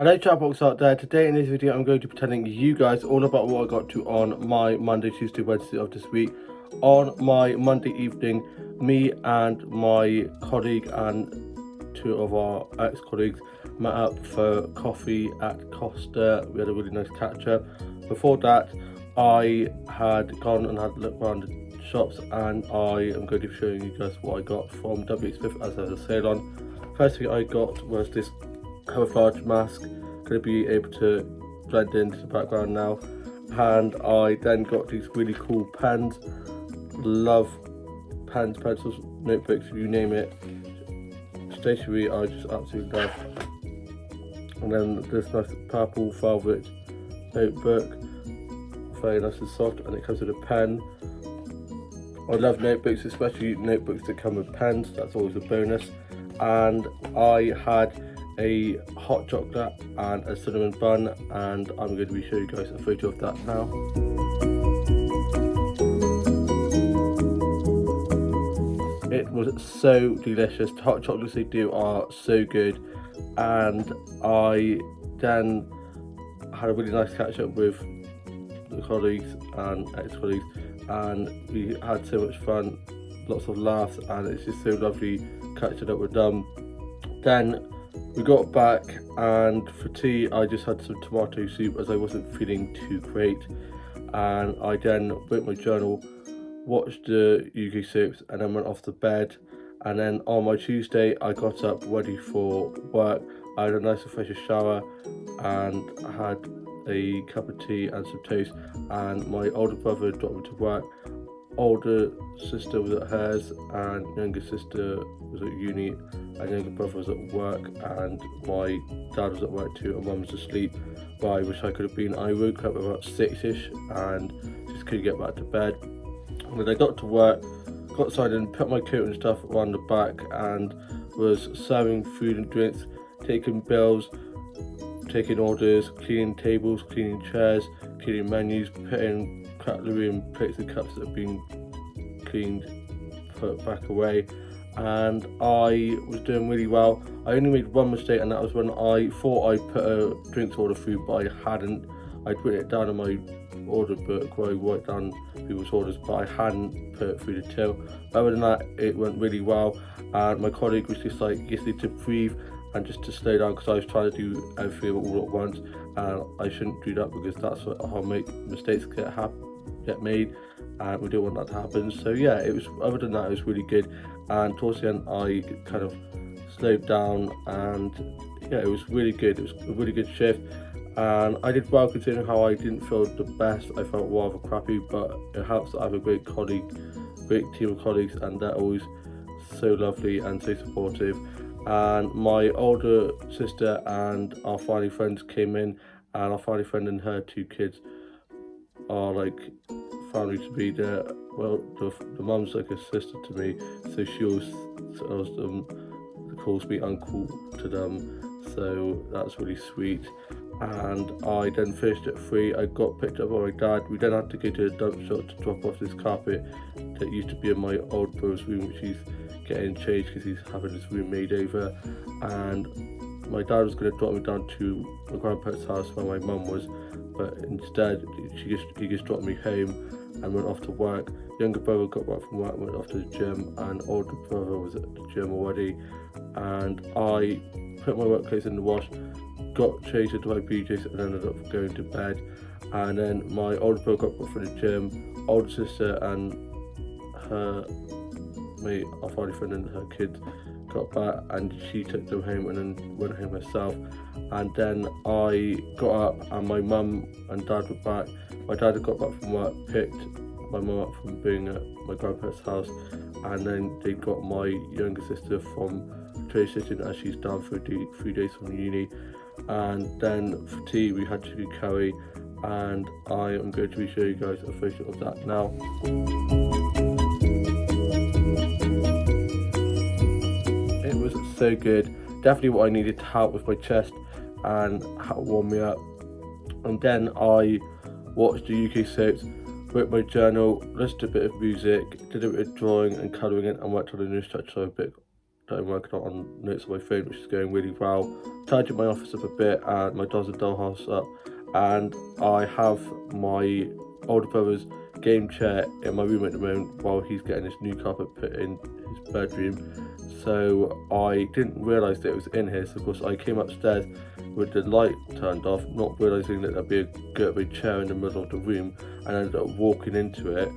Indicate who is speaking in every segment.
Speaker 1: Hello chatbox out there. Today in this video I'm going to be telling you guys all about what I got to on my Monday, Tuesday, Wednesday of this week. On my Monday evening, me and my colleague and two of our ex-colleagues met up for coffee at Costa. We had a really nice catch up. Before that, I had gone and had a look around the shops, and I am going to be showing you guys what I got from W Smith as there's a sale on. First thing I got was this camouflage mask, going to be able to blend into the background now. And I then got these really cool pens. Love pens, pencils, notebooks, you name it. Stationery I just absolutely love. And then this nice purple velvet notebook, very nice and soft, and it comes with a pen. I love notebooks, especially notebooks that come with pens. That's always a bonus. And I had a hot chocolate and a cinnamon bun, and I'm going to be showing you guys a photo of that now. It was so delicious. The hot chocolates they do are so good, and I then had a really nice catch up with the colleagues and ex-colleagues, and we had so much fun, lots of laughs, and it's just so lovely catching up with them. Then we got back, and for tea I just had some tomato soup as I wasn't feeling too great, and I then wrote my journal, watched the UK soaps, and then went off to bed. And then on my Tuesday I got up ready for work. I had a nice refreshing shower and had a cup of tea and some toast, and my older brother dropped me to work. Older sister was at hers, and younger sister was at uni, and younger brother was at work, and my dad was at work too, and mum was asleep. But I wish I could have been. I woke up about 6ish and just couldn't get back to bed. And when I got to work, got outside and put my coat and stuff around the back, and was serving food and drinks, taking bills, taking orders, cleaning tables, cleaning chairs, cleaning menus, putting cutlery and plates and cups that have been cleaned, put back away. And I was doing really well. I only made one mistake, and that was when I thought I put a drinks order through, but I hadn't. I'd written it down in my order book where I write down people's orders, but I hadn't put it through the till. Other than that, it went really well, and my colleague was just like, you need to breathe and just to slow down, because I was trying to do everything all at once, and I shouldn't do that, because that's how mistakes get made, and we don't want that to happen. So yeah, it was, other than that, it was really good. And towards the end I kind of slowed down, and yeah, it was really good. It was a really good shift, and I did well considering how I didn't feel the best. I felt rather crappy, but it helps that I have a great team of colleagues, and they're always so lovely and so supportive. And my older sister and our family friends came in, and our family friend and her two kids are like family to me. Well, the mum's like a sister to me, so she always calls me uncle to them, so that's really sweet. And I then finished at 3. I got picked up by my dad. We then had to go to the dump shop to drop off this carpet that used to be in my old brother's room, which he's getting changed because he's having his room made over. And my dad was going to drop me down to my grandparents' house where my mum was, but instead he just dropped me home and went off to work. Younger brother got back from work, went off to the gym, and older brother was at the gym already. And I put my work clothes in the wash, got changed into my PJs, and ended up going to bed. And then my older brother got back from the gym, older sister and her mate, our family friend and her kids got back, and she took them home and then went home herself. And then I got up, and my mum and dad were back. My dad had got back from work, picked my mum up from being at my grandparents' house, and then they got my younger sister from train station as she's down for 3 days from uni. And then for tea we had chicken curry, and I am going to be showing you guys a photo of that now. It was so good, definitely what I needed to help with my chest and help warm me up. And then I watched the UK soaps, wrote my journal, listened to a bit of music, did a bit of drawing and colouring in, and worked on a new structure of a that I'm working on notes on my phone, which is going really well. Tidying my office up a bit and my dolls and dollhouse up, and I have my older brother's game chair in my room at the moment while he's getting this new carpet put in his bedroom. So I didn't realise that it was in here, so of course I came upstairs with the light turned off, not realising that there'd be a good big chair in the middle of the room, and ended up walking into it,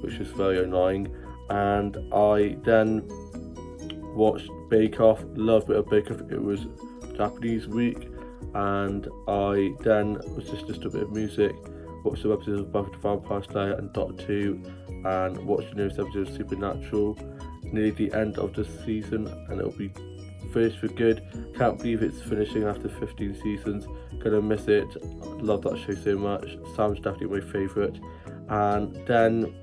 Speaker 1: which was very annoying. And I then watched Bake Off, loved a bit of Bake Off. It was Japanese week, and I then was just a bit of music, watched some episodes of Buffy the Vampire Slayer and Doctor 2, and watched the newest episode of Supernatural. Nearly the end of the season, and it'll be finished for good. Can't believe it's finishing after 15 seasons. Gonna miss it. Love that show so much. Sam's definitely my favourite. And then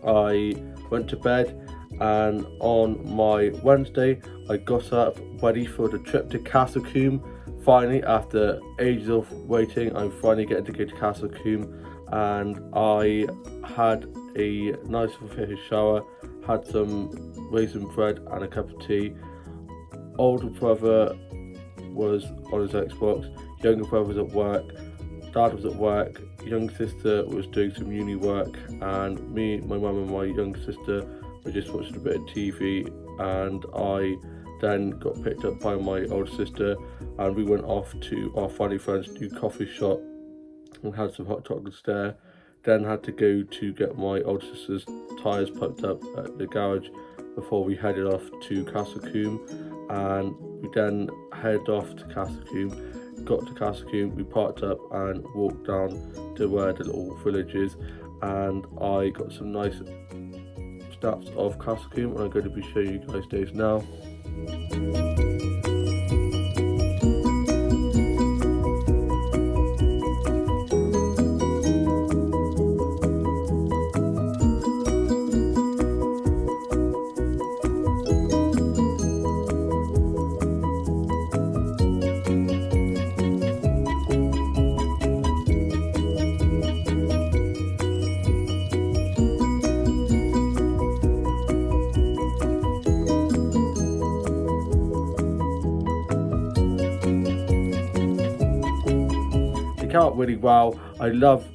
Speaker 1: I went to bed, and on my Wednesday I got up ready for the trip to Castle Combe. Finally, after ages of waiting, I'm finally getting to go to Castle Combe, and I had a nice refreshing shower, had some raisin bread and a cup of tea. Older brother was on his Xbox, younger brother was at work, dad was at work, younger sister was doing some uni work, and me, my mum and my younger sister were just watching a bit of TV. And I then got picked up by my older sister, and we went off to our family friend's new coffee shop and had some hot chocolates there. Then had to go to get my older sister's tyres pumped up at the garage before we headed off to Castle Combe. And we then headed off to Castle Combe. Got to Castle Combe, we parked up and walked down to where the little village is, and I got some nice snaps of Castle Combe, and I'm going to be showing you guys those now. Out really well. I love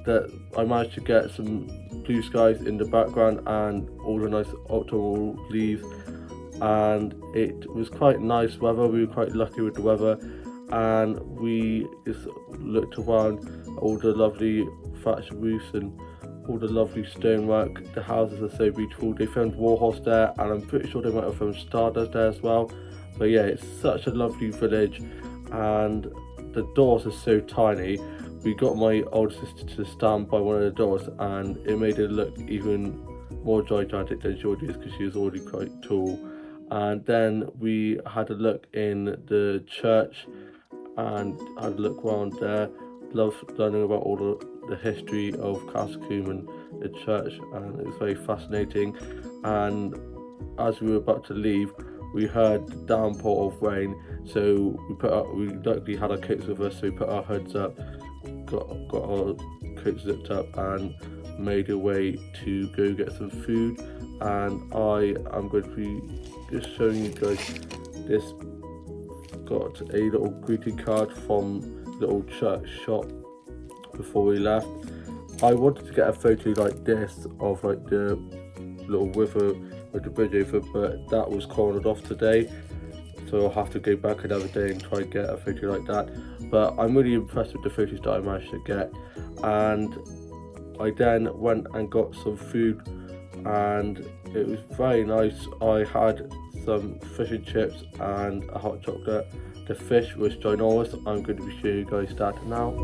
Speaker 1: that I managed to get some blue skies in the background and all the nice autumnal leaves, and it was quite nice weather. We were quite lucky with the weather, and we just looked around at all the lovely thatched roofs and all the lovely stonework. The houses are so beautiful. They filmed Warhorse there, and I'm pretty sure they might have filmed Stardust there as well. But yeah, it's such a lovely village, and the doors are so tiny. We got my older sister to stand by one of the doors, and it made it look even more gigantic than she already is, because she is already quite tall. And then we had a look in the church and had a look around there. Love learning about all the history of Castle Combe and the church, and it was very fascinating. And as we were about to leave, we heard the downpour of rain, so we luckily had our coats with us, so we put our hoods up, got our coats zipped up, and made a way to go get some food. And I am going to be just showing you guys this. Got a little greeting card from the little church shop before we left. I wanted to get a photo like this of like the little river with the bridge over, but that was cornered off today, so I'll have to go back another day and try and get a photo like that. But I'm really impressed with the photos that I managed to get. And I then went and got some food, and it was very nice. I had some fish and chips and a hot chocolate. The fish was ginormous. I'm going to be showing you guys that now.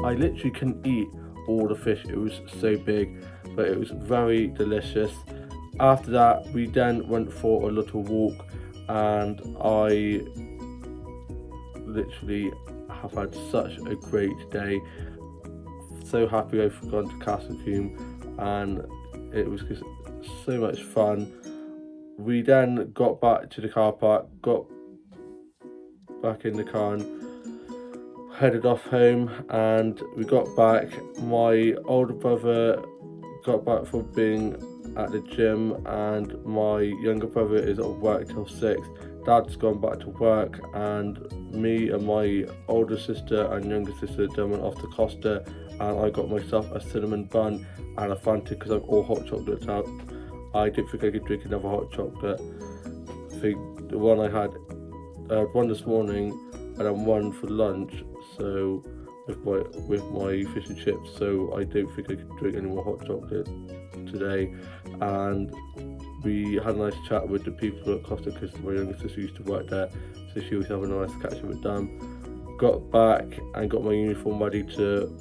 Speaker 1: I literally couldn't eat all the fish, it was so big, but it was very delicious. After that, we then went for a little walk, and I literally have had such a great day. So happy I've gone to Castle Combe, and it was just so much fun. We then got back to the car park, got back in the car, and headed off home, and we got back. My older brother got back from being at the gym, and my younger brother is at work till 6. Dad's gone back to work, and me and my older sister and younger sister then went off to Costa, and I got myself a cinnamon bun and a Fanta because I'm all hot chocolate out. I didn't think I could drink another hot chocolate. I think the one I had one this morning, and then one for lunch. So with my fish and chips. So I don't think I could drink any more hot chocolate today. And we had a nice chat with the people at Costa because my younger sister used to work there, so she was having a nice catch up with them. Got back and got my uniform ready to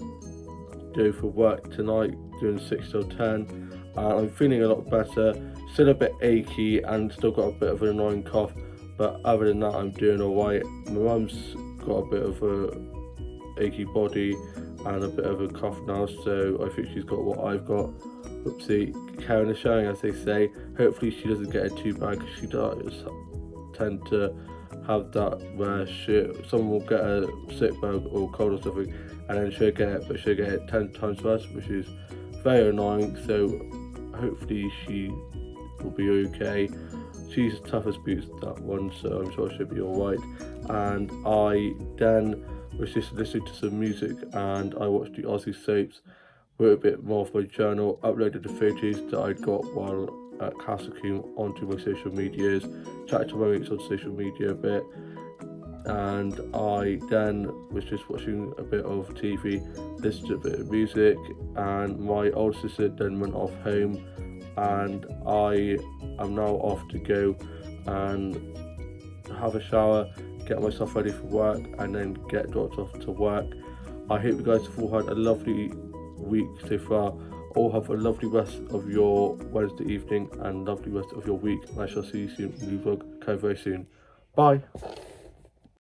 Speaker 1: go for work tonight, doing 6 till 10. I'm feeling a lot better, still a bit achy and still got a bit of an annoying cough, but other than that I'm doing alright. My mum's got a bit of a achy body and a bit of a cough now, so I think she's got what I've got. Oopsie, carrying the showing, as they say. Hopefully she doesn't get it too bad, because she does tend to have that where someone will get a sick bug or cold or something, and then she'll get it, but she'll get it 10 times worse, which is very annoying. So hopefully she will be okay. She's tough as boots, that one, so I'm sure she'll be alright. And I then was just listening to some music, and I watched the Aussie soaps, wrote a bit more of my journal, uploaded the photos that I'd got while at Castle Combe onto my social medias, chatted to my mates on social media a bit, and I then was just watching a bit of TV, listened to a bit of music, and my older sister then went off home, and I am now off to go and have a shower, get myself ready for work, and then get dropped off to work. I hope you guys have all had a lovely week so far. All have a lovely rest of your Wednesday evening and lovely rest of your week. I shall see you soon in the vlog very soon. Bye.